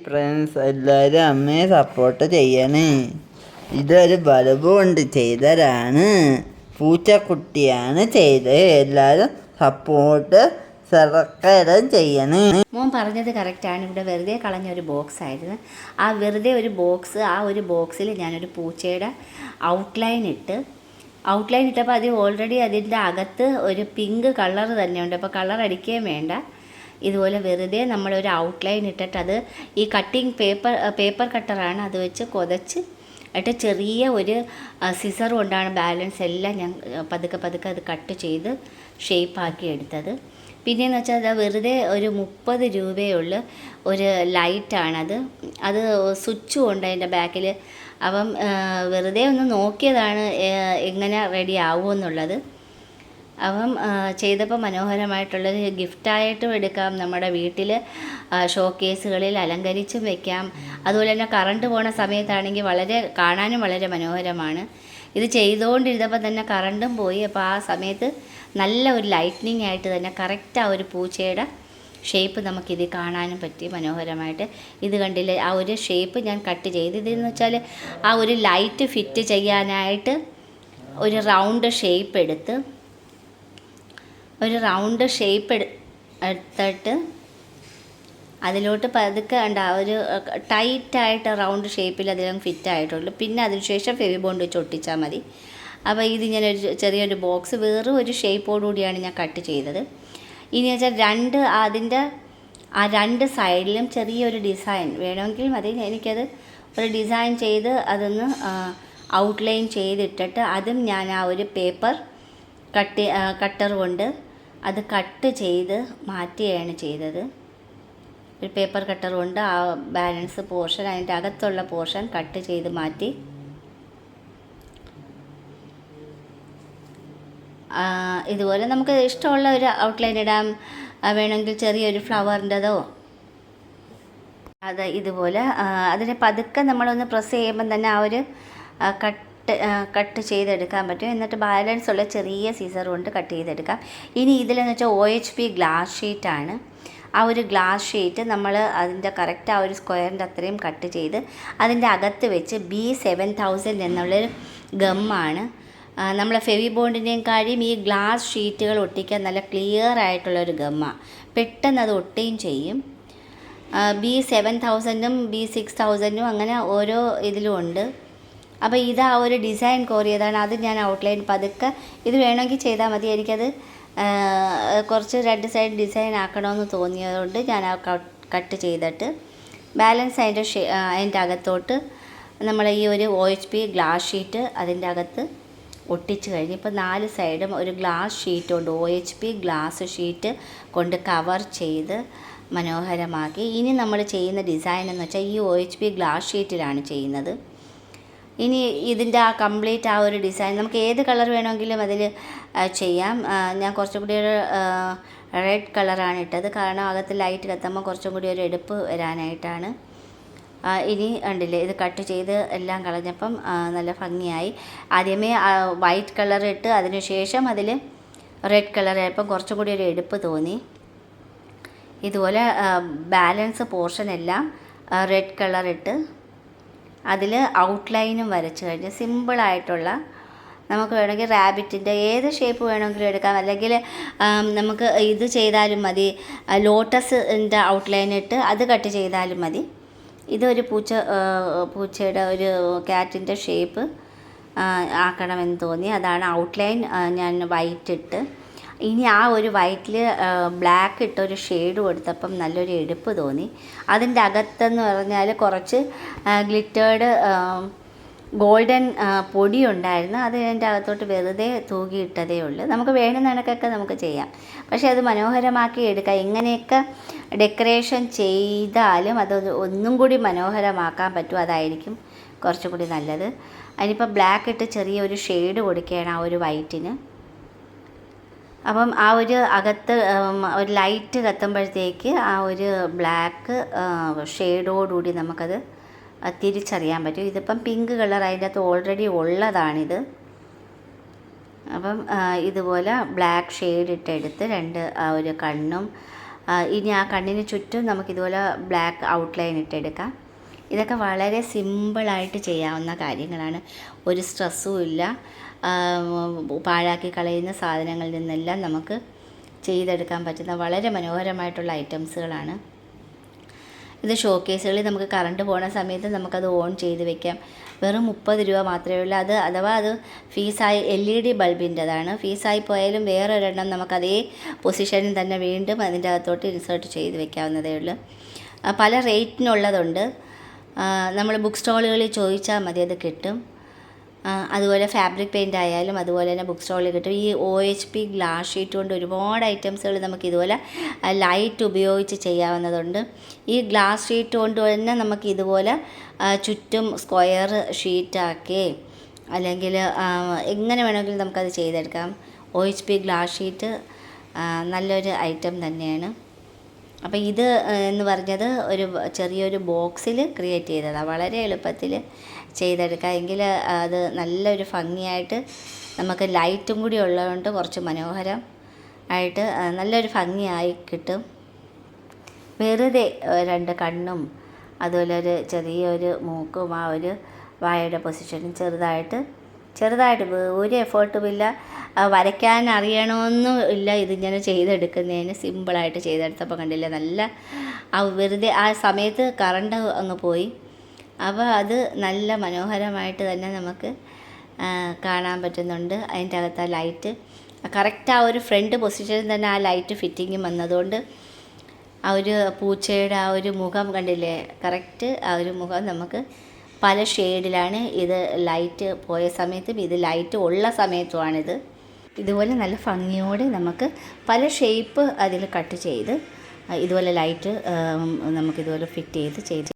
Friends എല്ലാവരും അമ്മയെ support ചെയ്യണേ. ഇതൊരു ബൾബ് കൊണ്ട് ചെയ്തതാണ്. പൂച്ചക്കുട്ടിയാണ് ചെയ്തത്. എല്ലാവരും സപ്പോർട്ട് സബ്സ്ക്രൈബ് ചെയ്യണേ. മോൻ പറഞ്ഞത് കറക്റ്റാണ്. ഇവിടെ വെറുതെ കളഞ്ഞ ഒരു ബോക്സ് ആയിരുന്നു. ആ വെറുതെ ഒരു ബോക്സ്, ആ ഒരു ബോക്സിൽ ഞാനൊരു പൂച്ചയുടെ ഔട്ട്ലൈൻ ഇട്ടപ്പോൾ അത് ഓൾറെഡി അതിൻ്റെ അകത്ത് ഒരു പിങ്ക് കളർ തന്നെയുണ്ട്. അപ്പോൾ കളർ അടിക്കുകയും വേണ്ട. ഇതുപോലെ വെറുതെ നമ്മളൊരു ഔട്ട്ലൈൻ ഇട്ടിട്ട് അത് ഈ കട്ടിങ് പേപ്പർ കട്ടറാണ്, അത് വെച്ച് കൊതച്ച് എന്നിട്ട് ചെറിയ ഒരു സിസർ കൊണ്ടാണ് ബാലൻസ് എല്ലാം ഞാൻ പതുക്കെ അത് കട്ട് ചെയ്ത് ഷേപ്പാക്കി എടുത്തത്. പിന്നെയെന്ന് വെച്ചാൽ അത് വെറുതെ ഒരു 30 രൂപയുള്ള ഒരു ലൈറ്റാണത്. അത് സ്വിച്ചും ഉണ്ട് അതിൻ്റെ ബാക്കിൽ. അപ്പം വെറുതെ ഒന്ന് നോക്കിയതാണ് എങ്ങനെ റെഡി ആവുമെന്നുള്ളത്. അപ്പം ചെയ്തപ്പോൾ മനോഹരമായിട്ടുള്ളത് ഗിഫ്റ്റായിട്ടും എടുക്കാം, നമ്മുടെ വീട്ടിൽ ഷോക്കേസുകളിൽ അലങ്കരിച്ചും വെക്കാം. അതുപോലെ തന്നെ കറണ്ട് പോണ സമയത്താണെങ്കിൽ കാണാനും വളരെ മനോഹരമാണ്. ഇത് ചെയ്തുകൊണ്ടിരുന്നപ്പോൾ തന്നെ കറണ്ടും പോയി. അപ്പോൾ ആ സമയത്ത് നല്ല ഒരു ലൈറ്റ്നിങ് ആയിട്ട് തന്നെ കറക്റ്റ് ആ ഒരു പൂച്ചയുടെ ഷേപ്പ് നമുക്കിത് കാണാനും പറ്റി മനോഹരമായിട്ട്. ഇത് കണ്ടില്ലേ, ആ ഒരു ഷേപ്പ് ഞാൻ കട്ട് ചെയ്ത്. ഇതെന്ന് വെച്ചാൽ ആ ഒരു ലൈറ്റ് ഫിറ്റ് ചെയ്യാനായിട്ട് ഒരു റൗണ്ട് ഷേപ്പ് എടുത്തിട്ട് അതിലോട്ട് പതുക്കെ ഒരു ടൈറ്റായിട്ട് റൗണ്ട് ഷേപ്പിൽ അതിലും ഫിറ്റ് ആയിട്ടുള്ളൂ. പിന്നെ അതിനുശേഷം ഫെവി ബോണ്ട് വെച്ച് ഒട്ടിച്ചാൽ മതി. അപ്പോൾ ഇതിങ്ങനെ ചെറിയൊരു ബോക്സ് വേറെ ഒരു ഷേപ്പോടുകൂടിയാണ് ഞാൻ കട്ട് ചെയ്തത്. ഇനി വെച്ചാൽ അതിൻ്റെ ആ രണ്ട് സൈഡിലും ചെറിയൊരു ഡിസൈൻ വേണമെങ്കിൽ മതി. എനിക്കത് ഒരു ഡിസൈൻ ചെയ്ത് അതൊന്ന് ഔട്ട്ലൈൻ ചെയ്തിട്ടിട്ട് അതും ഞാൻ ആ ഒരു പേപ്പർ കട്ടർ കൊണ്ട് അത് കട്ട് ചെയ്ത് മാറ്റുകയാണ് ചെയ്തത്. ഒരു പേപ്പർ കട്ടർ കൊണ്ട് ആ ബാലൻസ് പോർഷൻ, അതിൻ്റെ അകത്തുള്ള പോർഷൻ കട്ട് ചെയ്ത് മാറ്റി. ഇതുപോലെ നമുക്ക് ഇഷ്ടമുള്ള ഒരു ഔട്ട്ലൈൻ ഇടാം. വേണമെങ്കിൽ ചെറിയൊരു ഫ്ലവറിൻ്റെതോ ഇതുപോലെ അതിനെ പതുക്കെ നമ്മളൊന്ന് പ്രസ് ചെയ്യുമ്പം തന്നെ ആ ഒരു കട്ട് ചെയ്തെടുക്കാൻ പറ്റും. എന്നിട്ട് ബാലൻസ് ഉള്ള ചെറിയ സീസർ കൊണ്ട് കട്ട് ചെയ്തെടുക്കാം. ഇനി ഇതിലെന്ന് വെച്ചാൽ OHP ഗ്ലാസ് ഷീറ്റാണ്. ആ ഒരു ഗ്ലാസ് ഷീറ്റ് നമ്മൾ അതിൻ്റെ കറക്റ്റ് ആ ഒരു സ്ക്വയറിൻ്റെ അത്രയും കട്ട് ചെയ്ത് അതിൻ്റെ അകത്ത് വെച്ച് B7000 എന്നുള്ളൊരു ഗമ്മാണ്. നമ്മളെ ഫെവി ബോണ്ടിൻ്റെയും കാര്യം ഈ ഗ്ലാസ് ഷീറ്റുകൾ ഒട്ടിക്കാൻ നല്ല ക്ലിയർ ആയിട്ടുള്ളൊരു ഗമ്മാണ്. പെട്ടെന്ന് അത് ഒട്ടുകയും ചെയ്യും. B7000ഉം B6000ഉം അങ്ങനെ ഓരോ ഇതിലും ഉണ്ട്. അപ്പോൾ ഇത് ആ ഒരു ഡിസൈൻ കോറിയതാണ്. അത് ഞാൻ ഔട്ട്ലൈൻ പതുക്കെ ഇത് വേണമെങ്കിൽ ചെയ്താൽ മതി. എനിക്കത് കുറച്ച് രണ്ട് സൈഡ് ഡിസൈൻ ആക്കണമെന്ന് തോന്നിയതുകൊണ്ട് ഞാൻ ആ കട്ട് ചെയ്തിട്ട് ബാലൻസ് അതിൻ്റെ അകത്തോട്ട് നമ്മൾ ഈ ഒരു OHP ഗ്ലാസ് ഷീറ്റ് അതിൻ്റെ അകത്ത് ഒട്ടിച്ച് കഴിഞ്ഞ് ഇപ്പോൾ 4 സൈഡും ഒരു ഗ്ലാസ് ഷീറ്റ് കൊണ്ട് OHP ഗ്ലാസ് ഷീറ്റ് കൊണ്ട് കവർ ചെയ്ത് മനോഹരമാക്കി. ഇനി നമ്മൾ ചെയ്യുന്ന ഡിസൈൻ എന്ന് വെച്ചാൽ ഈ OHP ഗ്ലാസ് ഷീറ്റിലാണ് ചെയ്യുന്നത്. ഇനി ഇതിൻ്റെ ആ കംപ്ലീറ്റ് ആ ഒരു ഡിസൈൻ നമുക്ക് ഏത് കളർ വേണമെങ്കിലും അതിൽ ചെയ്യാം. ഞാൻ കുറച്ചും കൂടി ഒരു റെഡ് കളറാണ് ഇട്ടത്, കാരണം അകത്ത് ലൈറ്റ് കത്തുമ്പോൾ കുറച്ചും കൂടി ഒരു എടുപ്പ് വരാനായിട്ടാണ്. ഇനി കണ്ടില്ലേ, ഇത് കട്ട് ചെയ്ത് എല്ലാം കളഞ്ഞപ്പം നല്ല ഭംഗിയായി. ആദ്യമേ വൈറ്റ് കളർ ഇട്ട് അതിനുശേഷം അതിൽ റെഡ് കളർ ആയപ്പം കുറച്ചും കൂടി ഒരു എടുപ്പ് തോന്നി. ഇതുപോലെ ബാലൻസ് പോർഷൻ എല്ലാം റെഡ് കളർ ഇട്ട് അതിൽ ഔട്ട്ലൈനും വരച്ച് കഴിഞ്ഞ് സിമ്പിളായിട്ടുള്ള, നമുക്ക് വേണമെങ്കിൽ റാബിറ്റിൻ്റെ ഏത് ഷേപ്പ് വേണമെങ്കിലും എടുക്കാം. അല്ലെങ്കിൽ നമുക്ക് ഇത് ചെയ്താലും മതി, ലോട്ടസിൻ്റെ ഔട്ട്ലൈൻ ഇട്ട് അത് കട്ട് ചെയ്താലും മതി. ഇതൊരു പൂച്ചയുടെ ഒരു ക്യാറ്റിൻ്റെ ഷേപ്പ് ആക്കണമെന്ന് തോന്നി, അതാണ് ഔട്ട്ലൈൻ ഞാൻ വൈറ്റ് ഇട്ട്. ഇനി ആ ഒരു വൈറ്റിൽ ബ്ലാക്ക് ഇട്ടൊരു ഷെയ്ഡ് കൊടുത്തപ്പം നല്ലൊരു എടുപ്പ് തോന്നി. അതിൻ്റെ അകത്തെന്ന് പറഞ്ഞാൽ കുറച്ച് ഗ്ലിറ്റേർഡ് ഗോൾഡൻ പൊടി ഉണ്ടായിരുന്നു. അത് അതിൻ്റെ അകത്തോട്ട് വെറുതെ തൂകിയിട്ടതേ ഉള്ളൂ. നമുക്ക് വേണ്ടുന്ന കണക്കൊക്കെ നമുക്ക് ചെയ്യാം, പക്ഷേ അത് മനോഹരമാക്കി എടുക്കാം. എങ്ങനെയൊക്കെ ഡെക്കറേഷൻ ചെയ്താലും അത് ഒന്നും കൂടി മനോഹരമാക്കാൻ പറ്റും. അതായിരിക്കും കുറച്ചും കൂടി നല്ലത്. അതിനിപ്പോൾ ബ്ലാക്ക് ഇട്ട് ചെറിയൊരു ഷെയ്ഡ് കൊടുക്കുകയാണ് ആ ഒരു വൈറ്റിന്. അപ്പം ആ ഒരു അകത്ത് ഒരു ലൈറ്റ് കത്തുമ്പോഴത്തേക്ക് ആ ഒരു ബ്ലാക്ക് ഷെയ്ഡോടുകൂടി നമുക്കത് തിരിച്ചറിയാൻ പറ്റും. ഇതിപ്പം പിങ്ക് കളർ അതിൻ്റെ അകത്ത് ഓൾറെഡി ഉള്ളതാണിത്. അപ്പം ഇതുപോലെ ബ്ലാക്ക് ഷെയ്ഡ് ഇട്ടെടുത്ത് ആ ഒരു കണ്ണും ഇനി ആ കണ്ണിന് ചുറ്റും നമുക്കിതുപോലെ ബ്ലാക്ക് ഔട്ട്ലൈൻ ഇട്ടെടുക്കാം. ഇതൊക്കെ വളരെ സിമ്പിളായിട്ട് ചെയ്യാവുന്ന കാര്യങ്ങളാണ്. ഒരു സ്ട്രെസ്സും ഇല്ല. പാഴാക്കി കളയുന്ന സാധനങ്ങളിൽ നിന്നെല്ലാം നമുക്ക് ചെയ്തെടുക്കാൻ പറ്റുന്ന വളരെ മനോഹരമായിട്ടുള്ള ഐറ്റംസുകളാണ്. ഇത് ഷോക്കേസുകളിൽ നമുക്ക് കറണ്ട് പോകുന്ന സമയത്ത് നമുക്കത് ഓൺ ചെയ്ത് വെക്കാം. വെറും 30 രൂപ മാത്രമേ ഉള്ളൂ. അഥവാ അത് ഫീസായി LED ബൾബിൻ്റെതാണ്. ഫീസായി പോയാലും വേറൊരെണ്ണം നമുക്കതേ പൊസിഷനിൽ തന്നെ വീണ്ടും അതിൻ്റെ അകത്തോട്ട് ഇൻസേർട്ട് ചെയ്ത് വെക്കാവുന്നതേ ഉള്ളൂ. പല റേറ്റിനുള്ളതുണ്ട്. നമ്മൾ ബുക്ക് സ്റ്റോളുകളിൽ ചോദിച്ചാൽ മതി, അത് കിട്ടും. അതുപോലെ ഫാബ്രിക് പെയിൻ്റ് ആയാലും അതുപോലെ തന്നെ ബുക്ക് സ്റ്റോളിൽ കിട്ടും. ഈ OHP ഗ്ലാസ് ഷീറ്റ് കൊണ്ട് ഒരുപാട് ഐറ്റംസുകൾ നമുക്ക് ഇതുപോലെ ലൈറ്റ് ഉപയോഗിച്ച് ചെയ്യാവുന്നതുണ്ട്. ഈ ഗ്ലാസ് ഷീറ്റ് കൊണ്ട് തന്നെ നമുക്ക് ഇതുപോലെ ചുറ്റും സ്ക്വയർ ഷീറ്റാക്കി അല്ലെങ്കിൽ എങ്ങനെ വേണമെങ്കിലും നമുക്കത് ചെയ്തെടുക്കാം. OHP ഗ്ലാസ് ഷീറ്റ് നല്ലൊരു ഐറ്റം തന്നെയാണ്. അപ്പോൾ ഇത് എന്ന് പറഞ്ഞത് ഒരു ചെറിയൊരു ബോക്സിൽ ക്രിയേറ്റ് ചെയ്തതാണ്. വളരെ എളുപ്പത്തിൽ ചെയ്തെടുക്കാം. എങ്കിൽ അത് നല്ലൊരു ഭംഗിയായിട്ട് നമുക്ക് ലൈറ്റും കൂടി ഉള്ളതുകൊണ്ട് കുറച്ച് മനോഹരം ആയിട്ട് നല്ലൊരു ഭംഗിയായി കിട്ടും. വെറുതെ 2 കണ്ണും അതുപോലെ ഒരു ചെറിയൊരു മൂക്കും ആ ഒരു വായയുടെ പൊസിഷനും ചെറുതായിട്ട് ഒരു എഫേർട്ടുമില്ല. വരയ്ക്കാൻ അറിയണമെന്നും ഇല്ല. ഇതിങ്ങനെ ചെയ്തെടുക്കുന്നതിന് സിമ്പിളായിട്ട് ചെയ്തെടുത്തപ്പോൾ കണ്ടില്ലേ, നല്ല വെറുതെ ആ സമയത്ത് കറണ്ട് അങ്ങ് പോയി. അപ്പോൾ അത് നല്ല മനോഹരമായിട്ട് തന്നെ നമുക്ക് കാണാൻ പറ്റുന്നുണ്ട്. അതിൻ്റെ അകത്ത് ആ ലൈറ്റ് കറക്റ്റ് ആ ഒരു ഫ്രണ്ട് പൊസിഷനിൽ തന്നെ ആ ലൈറ്റ് ഫിറ്റിങ്ങും വന്നതുകൊണ്ട് ആ ഒരു പൂച്ചയുടെ ആ ഒരു മുഖം കണ്ടില്ലേ, കറക്റ്റ് ആ ഒരു മുഖം നമുക്ക് പല ഷെയ്ഡിലാണ്. ഇത് ലൈറ്റ് പോയ സമയത്തും ഇത് ലൈറ്റ് ഉള്ള സമയത്തുമാണിത്. ഇതുപോലെ നല്ല ഭംഗിയോടെ നമുക്ക് പല ഷേപ്പ് അതിൽ കട്ട് ചെയ്ത് ഇതുപോലെ ലൈറ്റ് നമുക്കിതുപോലെ ഫിറ്റ് ചെയ്ത്